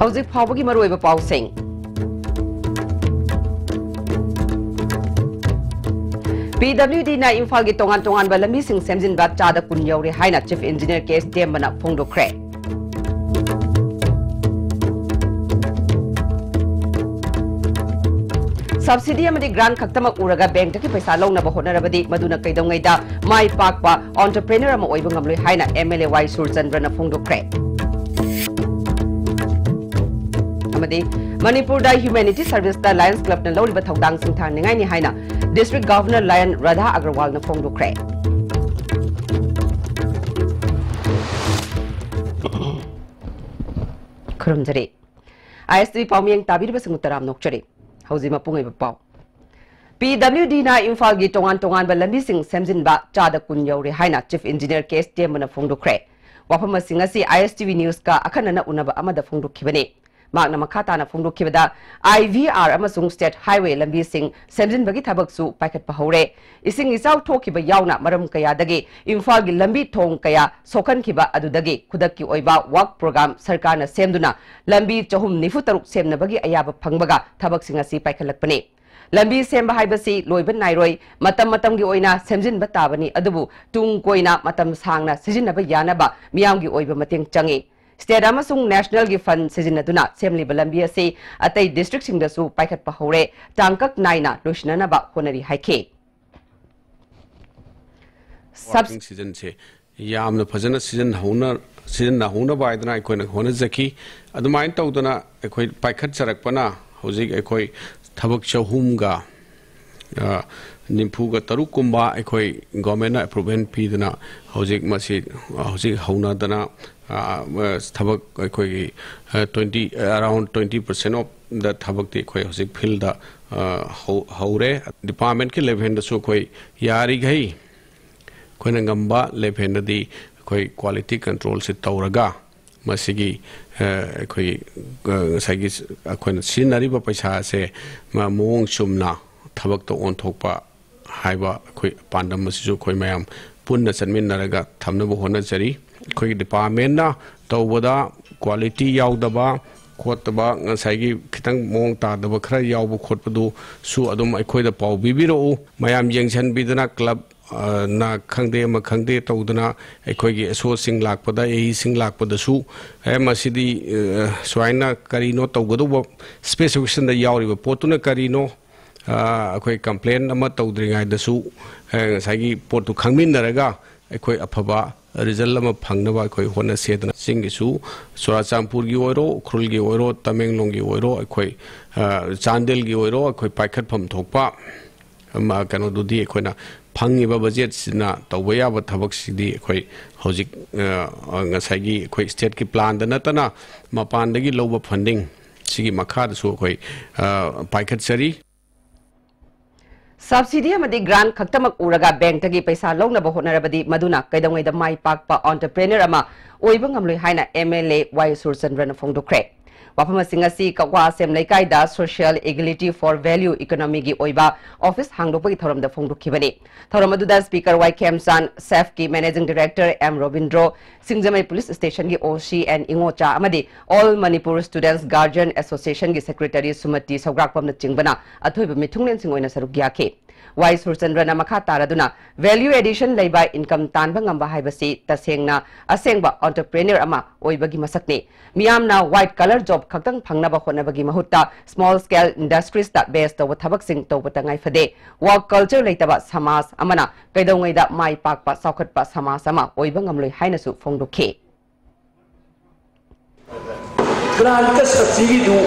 Hauzik Pawbagi Maruiba Pausing. PWD na Imphal gi tongan balami sing semjin bat chada kun yauri haina Chief Engineer case dem bana phongdo kre. Subsidy amadi grant khaktamak uraga bank taki paisa lawna ba honarabadi maduna kaidongai da mai pakpa entrepreneur ama oiba ngamloi haina MLA Y Surchandra na phongdo kre. Amadi Manipur da Humanity Service da Lions Club na lawriba thaudang singthang ningai ni haina District Governor Lion Radha Agrawal na phongdo kre. Khurumjari ISTV Pawmiang tabiriba singutaram nokchari Hauzima Pungai Pau PWD na Imphal gi tongan ba lambi sing semjin ba chada kun yauri haina Chief Engineer case temana phongdo kre. Wapama singasi ISTV News ka akhanana unaba amada phongdo khibane. Magna makata na phongdo khibada IVR amasung State Highway lambi sing semjin bagi thabak su paikat pahore. Ising isau thokiba yauna maram kaya dagi Imphal gi lambi thong kaya sokhan khiba adudagi khudakki oiba work program sarkar na semduna lambi chahum nifu taruk semna bagi ayaba phangbaga thabak singasi paikhalakpane. Lambi semba haibasi loiban nairoi matam gi oina semjin ba tabani adubu tung koina matam sangna sijinaba yanaba miyam gi oiba mateng changi. State amasung national gi fund sijinaduna semli balambi ase atai district sing da su paikat pahore tangkak naina loishnana ba honari haike. Working season se yamna phajana season na hona ba idana ekoi hona zaki adumain tawdana ekoi paikhat charakpana hojik ekoi thabak chahum ga nimpu ga taruk kumba ekoi government approval pidana hojik masi hojik hona dana thabak ekoi 20 around 20% of the thabak te ekoi hojik field da haure department ke level da so koi yari gai koina ngamba level di koi quality control se tawraga masigi koi sagi koina sinari ba paisa se ma mong chumna thabak to on thokpa haiba koi pandam masisu koi mayam punna chanmin naraga thamna bo hona jari koi department na tawbada quality yaudaba khotba ngasagi khitang mong ta daba khara yawbu khotpadu su adum ai khoi da pau bibiro mayam yengchan bidana club na khangde ma khangde tawdana ekhoigi aso sing lakpada ei sing lakpada su masidi swaina karino tawgadu specification da yawri potuna karino akhoi complaint ama tawdringai da su sagi potu khangmin naraga ekhoi afaba result ama phangnaba ekhoi hona sedana singi su Surachampur gi oiro Ukhrul gi oiro Tamenglong gi oiro ekhoi Chandel gi oiro ekhoi paikhat pham thokpa ma kano dudi ekhoina phangiba budget sina tawaya ba thabak sidi ekhoi hojik ngasagi ekhoi state ki plan da natana mapan dagi loba funding sigi makha da su ekhoi paikhat sari Subsidy amadi grant khaktamak uraga bank tagi paisa lawna ba honarabadi maduna kaidongai da mai pakpa entrepreneur ama oiba ngamloi haina MLA Y Surchandra na phongdo kre. Wapama singasi kakwa sem laikai da social equality for value economy gi oiba office hangdokpagi thoram da phongdo khibani. Thoram aduda speaker Y Kemsan SAF ki managing director M Robindro Singjamai police station gi OC and Ingocha amadi all Manipur students guardian association gi secretary Sumati Sograkpam na chingbana athoiba mithunglen singoina saruk gyake. Y Surchandra na makha taraduna value addition leiba income tanba ngamba haibasi tasengna asengba entrepreneur ama oibagi masakne miyamna white color job khaktang phangnaba honabagi mahutta small scale industries da based to thabak sing to batangai fade work culture leitaba samas amana kaidongai da mai pakpa saukhatpa samas ama oiba ngamloi haina su phongdokhe grant ka subsidy du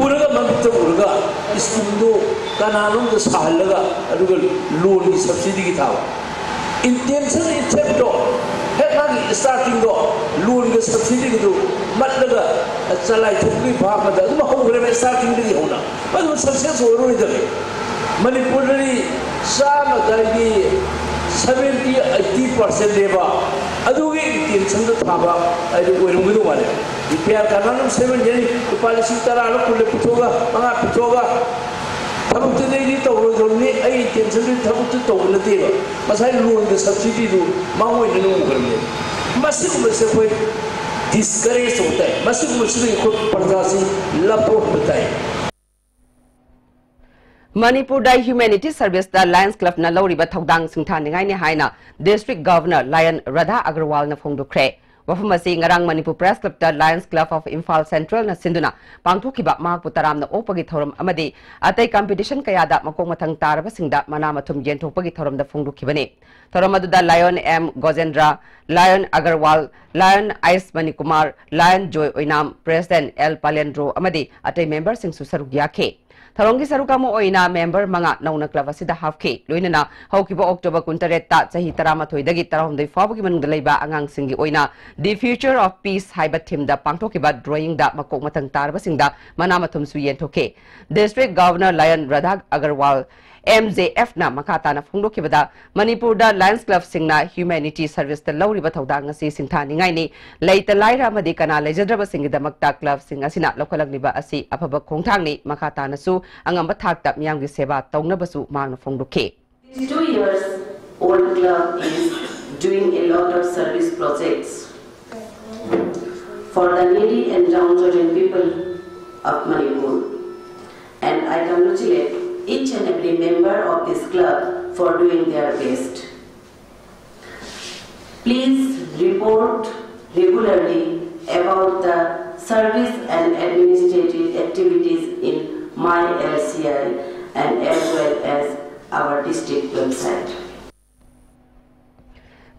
uraga mangta uraga istundo kananum da salaga aduga loan ki subsidy ki thawa intention itself do hekagi starting do loan ki subsidy ki do matlaga chalai thukri bhag da dum hongre me starting di hona adu success horu ni dale manipuri sama dagi 70-80% leba adugi intention da thaba adu oirum du wale repair kananum 7 jeni policy tara lo kule putoga manga putoga thabuk te nei to ro jomni ai intention ni thabuk te to na te ba masai loan de subsidy du mangoi ne nu garne masi ko se koi discourage होता है मसीह मुस्लिम को प्रजासी लपोट होता है Manipur Humanity Service the Lions Club na lori ba thodang singthan ngai ni haina District Governor Lion Radha Agarwal na phongdukre wafamasi ngarang Manipur Press Club the Lions Club of Imphal Central na sinduna pangthokiba mak putaram na opagi thoram amadi atai competition kaya da makong mathang taraba singda mana mathum yen thopagi thoram da phongdukibani thoram adu da Lion M Gojendra Lion Agarwal Lion Ice Manikumar Lion Joy Oinam President L Palendro amadi atai members sing susaruk yakhe Tharongi sarukamo oina member manga nauna club asida half k loinana haukiba October 28 ta chahi 13 dagi 19 fawgi manungda leiba angang singi oina the future of peace haiba theme da pangthokiba drawing da makok matang tarba singda manamathum su yenthoke District Governor Lion Radha Agarwal MJF na makata na phungdokibada Manipur da Lions Club singna Humanity Service da lawriba thodang asi singthani ngai ni leita laira amadi kana lejadraba singidamakta club sing asina lokhalagniba asi afaba khongthang ni makata na su angamba thakta miyamgi seba tongnabasu magna phungdoke 2 years old club is doing a lot of service projects for the needy and downtrodden people of Manipur and I congratulate each and every member of this club for doing their best. Please report regularly about the service and administrative activities in my LCI and as well as our district website.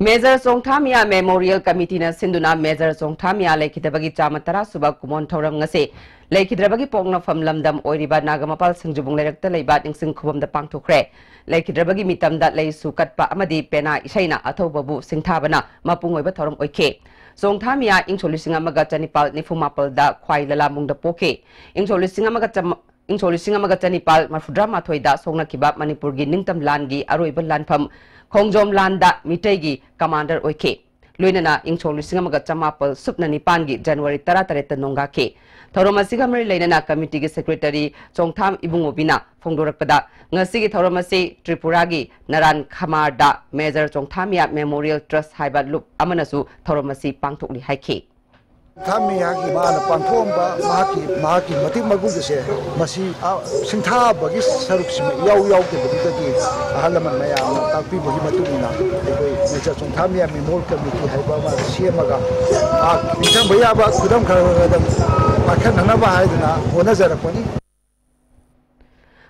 Major Songthamia Memorial Committee na sinduna Major Songthamia lekidabagi chamatara suba kumon thoram ngase lekidrabagi pongna famlamdam oiriba nagamapal singjubung lerakta leibat ningsing khubam da pangthokre lekidrabagi mitamda leisu katpa amadi pena isaina athobabu singthabana mapung oiba thoram oike Songthamia ingcholising amaga chanipal nifumapal da khwai lala mungda poke ingcholising amaga chanipal marfudra mathoida songna kiba Manipur gi ningtam langi aroiba lanpham Khongjom Landa Mitegi Commander Oike Luinana Ingchol Singamaga Chamapal Supna Nipangi January Taratareta Nonga Ke Thoromasi Gamri Lainana Committee Secretary Chongtham Ibungobina Fongdorakpada Ngasigi Thoromasi Tripuragi Naran Khamarda Major Chongthamia Memorial Trust Haiba Loop Amanasu Thoromasi Pangthokli Haike Thamiyagi mana pangthomba mahaki matik magudu se masi singtha bagi saruk sima yaw te bagi ahalaman mayam takpi bagi matungina ekoi Major Songthamia Memorial Committee haiba ma semaga intang baya ba kudam kharadam pakhan hanaba haiduna onajarakoni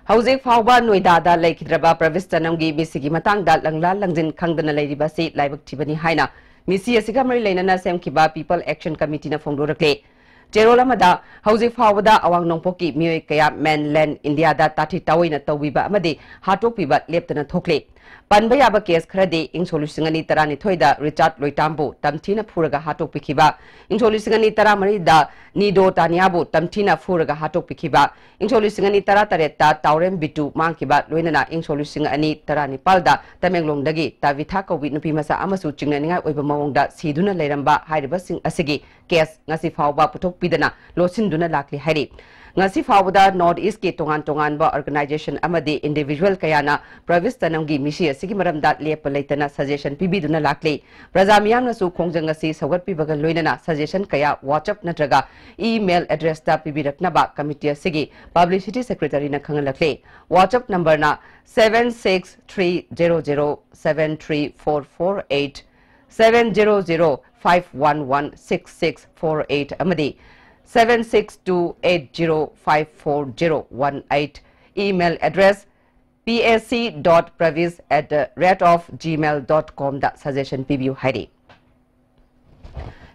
Hauzik Fauba Noida da Laikidraba Pravis Tanamgi Misigi Matang da Langla Langjin Kangdana Lairibasi Laibak Tibani Haina Misi Asigamari Lainana Semkiba People Action Committee na Fongdorakle Jerola Mada Hauzik Fauda Awang Nongpoki Mioy Kaya Mainland India da Tati Tawina Tawiba Amadi Hatopiba Leptana Thokle Panbayaba case Krade in Solusingani Tarani Toida Richard Loitambu Tamtina Furaga Hatok Pikiba in Solusingani Taramari da Nido Taniabu Tamtina Furaga Hatok Pikiba in Solusingani Taratareta Taurem Bitu Mankiba Luinana in Solusingani Tarani Palda Tamenglong Dagi Tavitako Vitnupimasa Amasu Chinganinga Webamongda Siduna Leramba Haidabasing Asigi case Nasi Fauba Putok Pidana Losinduna Lakli Hari Ngasi Fawda North East ki tongan ba organization amadi individual kayana Pravis Tanamgi Misi asigi maramda lepa leitana suggestion pibiduna lakli Prazamiyam nasu khongjang ngasi sagat pibaga loinana suggestion kaya WhatsApp natraga email address ta pibirakna ba committee asigi publicity secretary na khangalakle WhatsApp number na 76300734448 70051166648 amadi 762805418 email address pasc.pravis@gmail.com da suggestion PBU Hari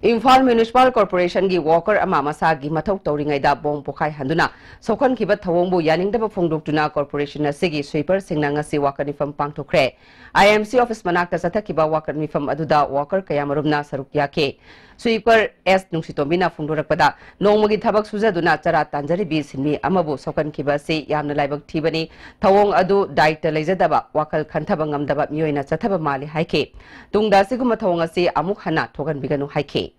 Imphal Municipal Corporation gi worker ama masagi mathau tauringai da bom pokhai handuna sokhan kiba thawongbu yaningdaba phongdoktuna corporation asigi sweeper singna ngasi wakani fam pangthokre IMC office manakta sathakiba wakani fam aduda worker kayamarumna saruk yake sweeper S nungsitombina phongdorakpada nongmagi thabak sujaduna chara tanjari bi sinmi amabu sokhan kiba se yamna laibak thibani thawong adu daita leijadaba wakal khanthaba ngamdaba miyoina chathaba mali haike tungda siguma thawong asi amuk hana thogan biganu haike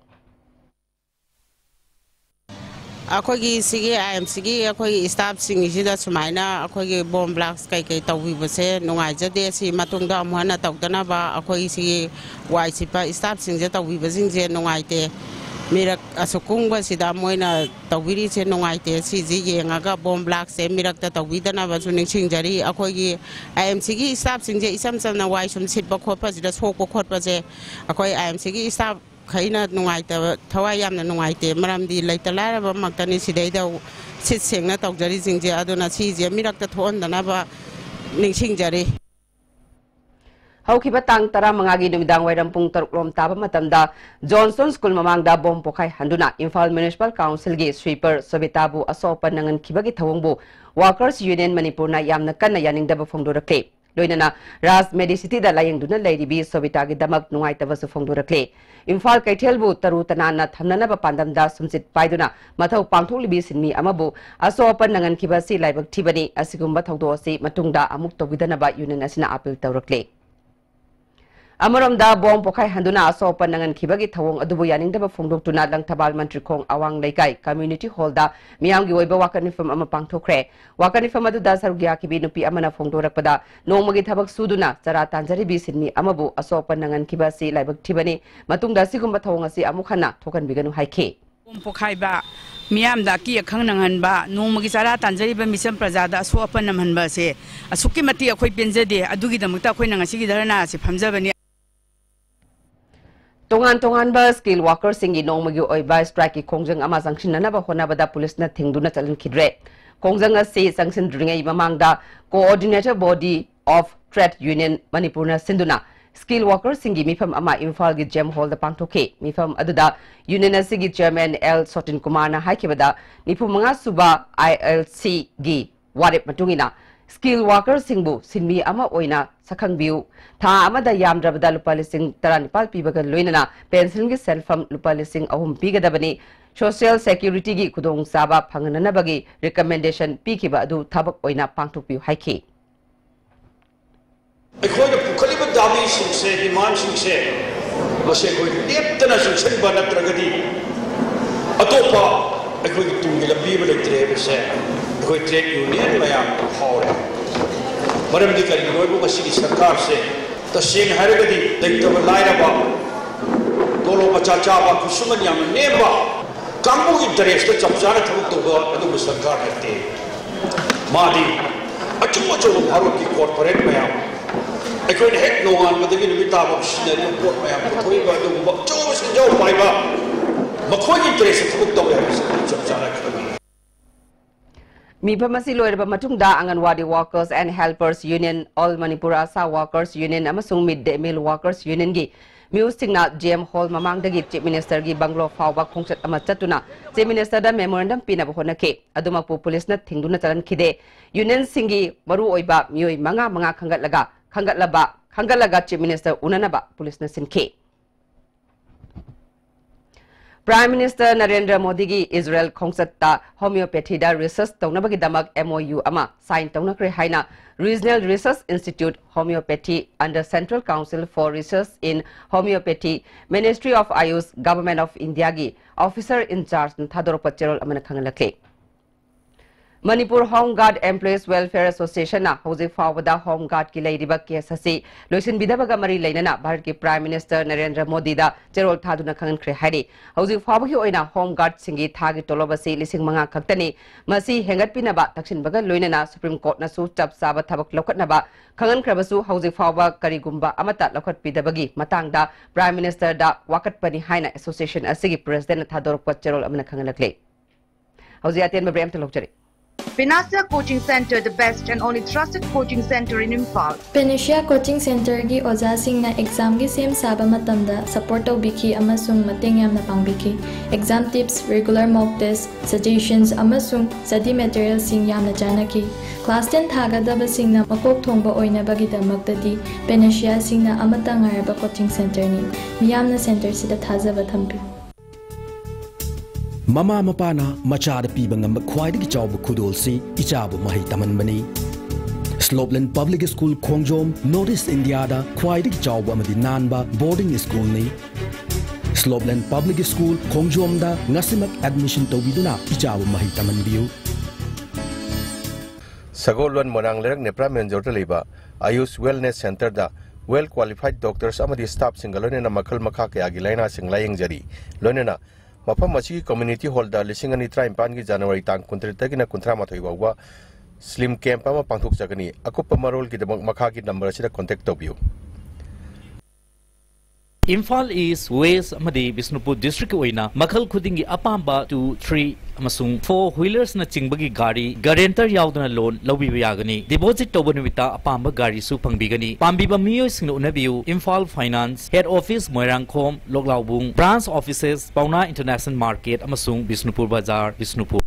अखोगी सिगे आईएमसीगी अखोगी staff सिंगिसिदा सुमाइना अखोगी bomb blast कई तौबीबसे नुंगाइजदे सि मतुंगदा अमुहना तौदनाबा अखोगी सिगे वाइसिपा स्टाफ सिंजे तौबीबसिंजे नुंगाइते mirak asukungba sida moina tawiri se nongai te si ji yengaga bomb black se mirak ta tawida na ba suning singjari akhoi gi IMC gi staff singje isam samna wai sum sit ba khot pa sida sok ba khot pa je akhoi IMC gi staff khaina nongai ta thawai yamna nongai te maram di laitala ba maktani sidai da sit sengna tawjari singje aduna si je mirak ta thon dana ba ning singjari Haukiba tang tara mangagi numidang wairam pung taruk taba matamda Johnson School mamangda bom pokai handuna Imphal Municipal Council gi sweeper Sobitabu asopan nangan kibagi thawongbu Workers Union Manipur na yamna kanna yaningdaba phongdorakle loinana Ras Medicity da layengduna leiribi Sobita gi damak nungaitaba su phongdorakle Imphal Kaithelbu taru tanana thamnana ba pandamda sumsit paiduna mathau pangtholibi sinmi amabu asopan nangan kibasi laibak thibani asigumba thawdo asi matungda amuk tobidana ba union asina appeal tawrakle Amaramda bom pokai handuna asopan nangan kibagi thawong adubu yaningdaba phongdoktuna langthabal mantri khong awang leikai community hall da miyamgi oiba wakanifam ama pangthokre wakanifam adu da sarugya kibi nupi amana phongdorakpada nongmagi thabak suduna chara tanjari bi sinmi amabu asopan nangan kibasi laibak thibani matungda sigumba thawong asi amukhana thokan biganu haike bom pokai ba miyam da ki khang nangan ba nongmagi chara tanjari ba misam prajada asopan namhan ba se asukki mati akhoi penjade adugi damakta akhoi nangasi gi dharana se phamjabani Tongan ba skill workers singi nongmagi oiba strike ki khongjang ama sangsinana ba honabada police na thingduna chalin khidre khongjang ase sangsin dringai mamangda coordinator body of trade union Manipur na sinduna skill workers singi mifam ama Imphal gi gem hall da pangthoke mifam aduda union asigi chairman L Sotin Kumar na haikibada nipu manga suba ILC gi warep matungina skill workers singbu sinmi ama oina sakhang biu tha amada yamdrabada lupa lising taranipal pibaga loinana pencil gi selfam lupa lising ahum pigadabani social security gi kudong saba phanganana bagi recommendation pikiba adu thabak oina pangthok piu haiki ꯑꯩꯈꯣꯏꯅ ꯄꯨꯈꯠꯂꯤꯕ ꯗꯥꯕꯤꯁꯤꯡꯁꯦ ꯗꯤꯃꯥꯟꯁꯤꯡꯁꯦ ꯃꯁꯤ ꯑꯩꯈꯣꯏ ꯂꯦꯞꯇꯅ ꯆꯪꯁꯤꯟꯕ ꯅꯠꯇ꯭ꯔꯒꯗꯤ ꯑꯇꯣꯞꯄ ꯑꯩꯈꯣꯏꯒꯤ ꯇꯨꯡꯒꯤ ꯂꯝꯕꯤ ꯑꯃ ꯂꯩꯇ꯭ꯔꯦ ꯍꯥꯏꯕꯁꯦ ꯑꯩꯈꯣꯏ ꯇ꯭ꯔꯦꯗ ꯌꯨꯅꯤꯌꯟ ꯃꯌꯥꯝ ꯐꯥꯎꯔꯦ ꯃꯔꯝꯗꯤ ꯀꯔꯤꯒꯤꯅꯣ ꯍꯥꯏꯕꯨ ꯃꯁꯤꯒꯤ ꯁꯔꯀꯥꯔꯁꯦ ꯇꯁꯦꯡꯅ ꯍꯥꯏꯔꯒꯗꯤ ꯂꯩꯇꯕ ꯂꯥꯏꯔꯕ ꯇꯣꯂꯣꯞ ꯃꯆꯥ ꯆꯥꯕ ꯈꯨꯠꯁꯨꯃꯟ ꯌꯥꯝꯅ ꯅꯦꯝꯕ ꯀꯥꯡꯕꯨꯒꯤ ꯏꯟꯇꯔꯦꯁꯇ ꯆꯞ ꯆꯥꯅ ꯊꯕꯛ ꯇꯧꯕ ꯑꯗꯨꯒꯨꯝꯕ ꯁꯔꯀꯥꯔ ꯅꯠꯇꯦ ꯃꯥꯗꯤ ꯑꯆꯧ ꯑꯆꯧꯕ ꯚꯥꯔꯠꯀꯤ ꯀꯣꯔꯄꯣꯔꯦꯠ ꯃꯌꯥꯝ ꯑꯩꯈꯣꯏꯅ ꯍꯦꯛ ꯅꯣꯡꯉꯥꯟꯕꯗꯒꯤ ꯅꯨꯃꯤꯠ ꯇꯥꯕ ꯁꯤꯖꯤꯟꯅꯔꯤꯕ ꯄꯣꯠ ꯃꯌꯥꯝ ꯄꯨꯊꯣꯛꯏꯕ ꯑꯗꯨꯒꯨꯝꯕ ꯑꯆꯧꯕ ꯁꯦꯟꯖꯥꯎ ꯄꯥꯏꯕ ꯃꯈꯣꯏꯒꯤ ꯏꯟꯇꯔꯦꯁꯇ ꯊꯕꯛ ꯇꯧꯋꯦ ꯍꯥꯏꯕꯁꯤ ꯆꯞ ꯆꯥꯅ ꯈꯪꯉꯤ Mipamasi loiraba matungda Anganwadi Workers and Helpers Union, All Manipur Asa Workers Union, amasung Midday Meal Workers Union gi Musingna GM Hall mamangdagi Chief Minister gi Banglo Fawba khongchat amachatuna Chief Minister da memorandum pinaba honake adumapu police na thingduna chalan khide Union singi maru oiba mioi manga khangatlaga Chief Minister unanaba police na sinke Prime Minister Narendra Modi gi Israel khongsatta homeopathy da research tawnabagi damak MOU ama sign tawnakre haina Regional Research Institute Homeopathy under Central Council for Research in Homeopathy Ministry of Ayush Government of India gi officer in charge thadoropa cherol amana khangalakle Manipur Home Guard Employees Welfare Association na hoji fawada Home Guard ki leiriba case ase loisin bidabaga mari leinana Bharat ki Prime Minister Narendra Modi da cherol thaduna khangan khre haidi hoji fawagi oina Home Guard singi thagi tolobasi lising manga khaktani masi hengat pinaba taksin baga loinana Supreme Court na su chap saba thabak lokatnaba khangan khrabasu hoji fawa karigumba amata lokat pidabagi matangda Prime Minister da wakat pani haina association asigi president thadorpa cherol amana khangalakle hoji aten ba brem talokjari Pinasia Coaching Center, the best and only trusted coaching center in Imphal. Pinasia Coaching Center gi oja sing na exam gi sem saba matamda support biki amasung mating yam na pangbiki. Exam tips, regular mock tests, suggestions amasung study materials sing yam na janaki. Class 10 thaga daba sing na makok thongba oina bagi damakdadi Pinasia sing na amata ngaraba coaching center ni. Miyam na center sida thajaba thampi. Mama mapana machada piba ngamba khwaidagi chawba khudolsi ichabu mahi tamanbani Slopeland Public School Khongjom Northeast India da khwaidagi chawba amadi nanba boarding school ni Slopeland Public School Khongjom da ngasimak admission tawbiduna ichabu mahi tamanbiu Sagolwan Monanglerang Nepra Menjorta Liba Ayush Wellness Center da well qualified doctors amadi staff singalone na makal makha ke agilaina singlayeng jari lonena मफम असी community hall दा लिसिंग अनि 23 की जनवरी तांग 23 की 38 वाउबा slim camp अमा पांथोकजगनी अकुप मरोल की दमक मखा की नंबर असिदा कांटेक्ट तौबियु Imphal East, West, Amadi, Bishnupur District Oina, Makal Kudingi Apamba 2, 3, Amasung 4 wheelers na Chingbagi Gari, Guarantor Yaudana loan, Lobi Yagani, Deposit Tobanvita Apamba Gari Supang Bigani, Pambiba Mio Sino Nabiu, Imphal Finance, Head Office Moirangkom, Loglaubung, Branch Offices, Pauna International Market, Amasung, Bishnupur Bazaar, Bishnupur.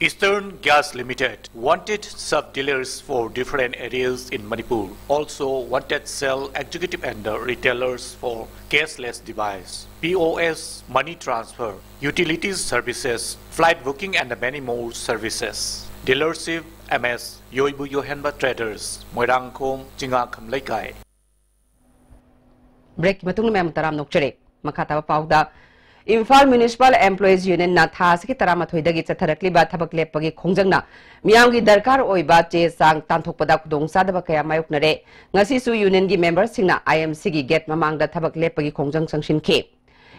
Eastern Gas Limited wanted sub-dealers for different areas in Manipur. Also wanted sell executive and retailers for cashless device, POS, money transfer, utilities services, flight booking and many more services. Dealership MS Yoibu Yohanba Traders, Moirangkom, Jingakam Laikai. Break matung mem taram nokchere makata pauda Imphal Municipal Employees Union na thas ki taramathoi dagi chatharakli ba thabak lepagi khongjangna miyamgi darkar oiba che sang tanthokpada khudong sadaba kaya mayoknare ngasi su union gi members singna IMC gi gate mamangda thabak lepagi khongjang sangshin ke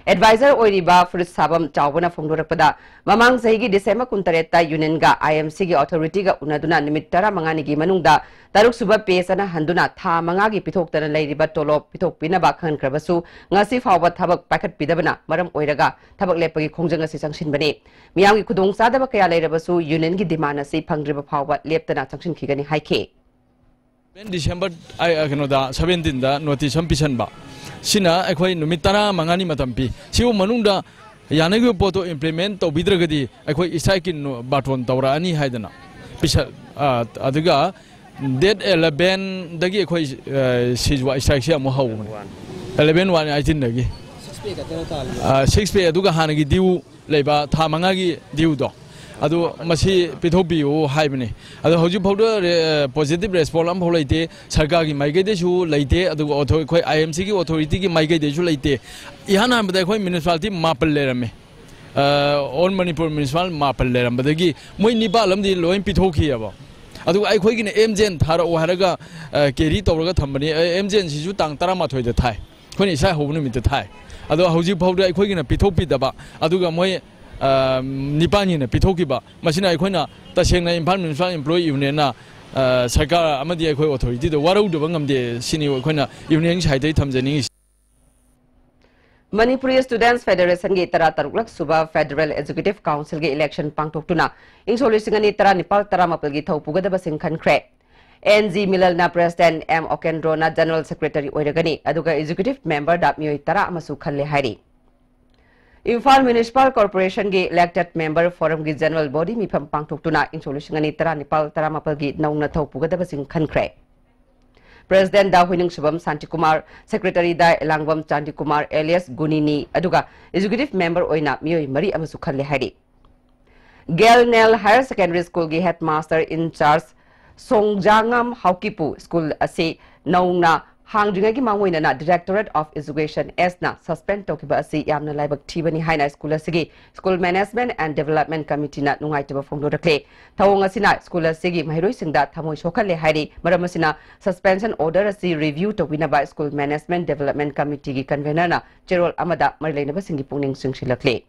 Advisor oiriba Fruit Sabam Chawbana Fongdorakpada mamang sahi December 18 union ga IMC gi authority ga unaduna nimit tara mangani gi manungda taruk suba pesana handuna tha manga gi pithoktana leiriba tolop pithok pinaba khan krabasu ngasi fawba thabak pakat pidabana maram oiraga thabak lepagi khongjang asi sangshin bane miyam gi khudong sadaba kaya leirabasu union gi demand asi phangriba fawba leptana sangshin khigani haike December da 17 da notice ambition ba Sina akhoi numitara mangani matampi siu manungda yanagi poto implement to bidragadi akhoi isaikin baton tawra ani haidana pisa aduga date 11 dagi akhoi sijwa isaiksi amu haw 11 1 18 dagi 6 pay aduga hanagi diu leiba tha mangagi diu do adu masi pithobiu haibani adu hoji phawda positive response am holaite sarkar gi maigai de su leite adu authority khoi IMC gi authority gi maigai de su leite ihana bada khoi municipality mapal lerame on Manipur municipal mapal leram badagi moi nibalam di loin pithoki aba adu ai khoi gi ne MGN thara o haraga keri tawraga thambani MGN si su tang 13 de thai khoi ni sai hobnu mit thai adu hoji phawda ai khoi gi na pithopi daba aduga moi Nipani na pithokiba masina akhona tasengna Imphal Municipal Employee Union na sarkar amadi akhoi authority do warau do ngamde sini akhona union saidai thamjani Manipuri Students Federation gi tara taruklak suba Federal Executive Council gi election pangtoktuna ingsolui singani tara nipal tara mapal gi thaupuga da basing khankre NG Milal na President M Okendro na General Secretary oiragani aduga executive member da mioi tara amasu khalle hairi Imphal Municipal Corporation gi elected member forum gi general body mi pham pangtoktuna insolution ani tara nipal tara mapal gi naungna thaupuga da basing khankre President da Huining Subam Santi Kumar Secretary da Elangwam Chandi Kumar alias Gunini aduga executive member oina mioi mari amasu khalle hari Gelnel Higher Secondary School gi headmaster in charge Songjangam Haukipu School ase naungna Hangdringa gi mangwina na Directorate of Education S na suspend tokiba asi yamna laibak thibani haina school asigi School Management and Development Committee na nungaitaba phongdorakle thawong asina school asigi mahiroi singda thamoi sokhalle hairi maram asina suspension order asi review towina ba School Management Development Committee gi convener na Cherol amada marleinaba singi pungning singsilakle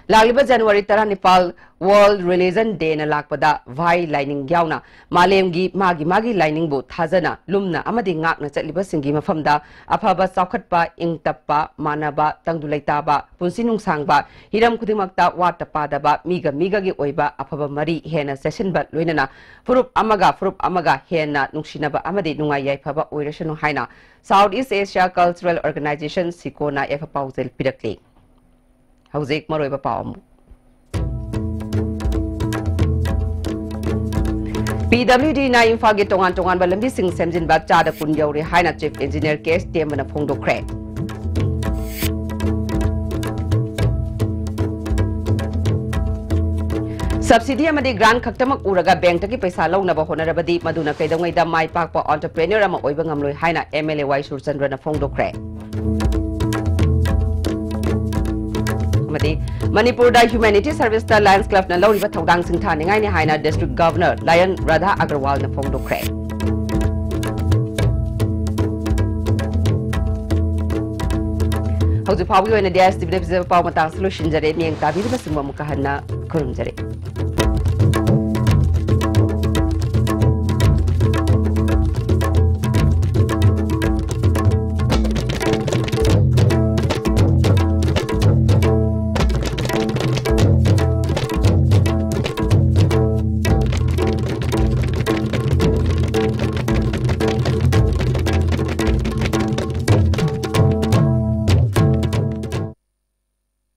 Lagliba January 19 World Religion Day na lakpada vai lining yauna malem gi magi lining bu thajana lumna amadi ngak na chatliba singi mafamda aphaba saukhatpa ingtappa manaba tangdulaitaba punsinung sangba hiram khudimakta watapa daba miga gi oiba aphaba mari hena session ba loinana furup amaga hena nungsinaba amadi nungai yaifaba oirasanu haina Southeast Asia Cultural Organization Sikona efa pausel pirakle Hauzik maroiba paum PWD na Imphal gi tongan ba lambi sing semjin ba cha da kun yauri haina chief engineer case tem na phongdo kre Subsidy amadi grant khaktamak uraga bank ta ki paisa launa ba honarabadi maduna kaidongai da mai pakpa entrepreneur ama oiba ngamloi haina MLA Y Surchandra na phongdo kre Manipur da Humanity Service da Lions Club na lawriba thodang singtha ningai ni haina District Governor Lion Radha Agarwal na phongdokre ꯍꯧꯖꯤꯛ ꯐꯥꯎꯕꯒꯤ ꯑꯣꯏꯅꯗꯤ ISTV ꯄꯥꯎ ꯃꯇꯥꯡ solution ꯖꯔꯦ ꯃꯤꯌꯦꯡ ꯇꯥꯕꯤꯔꯤꯕꯁꯤꯡꯕꯨ ꯑꯃꯨꯛꯀ ꯍꯟꯅ ꯈꯨꯔꯨꯝꯖꯔꯦ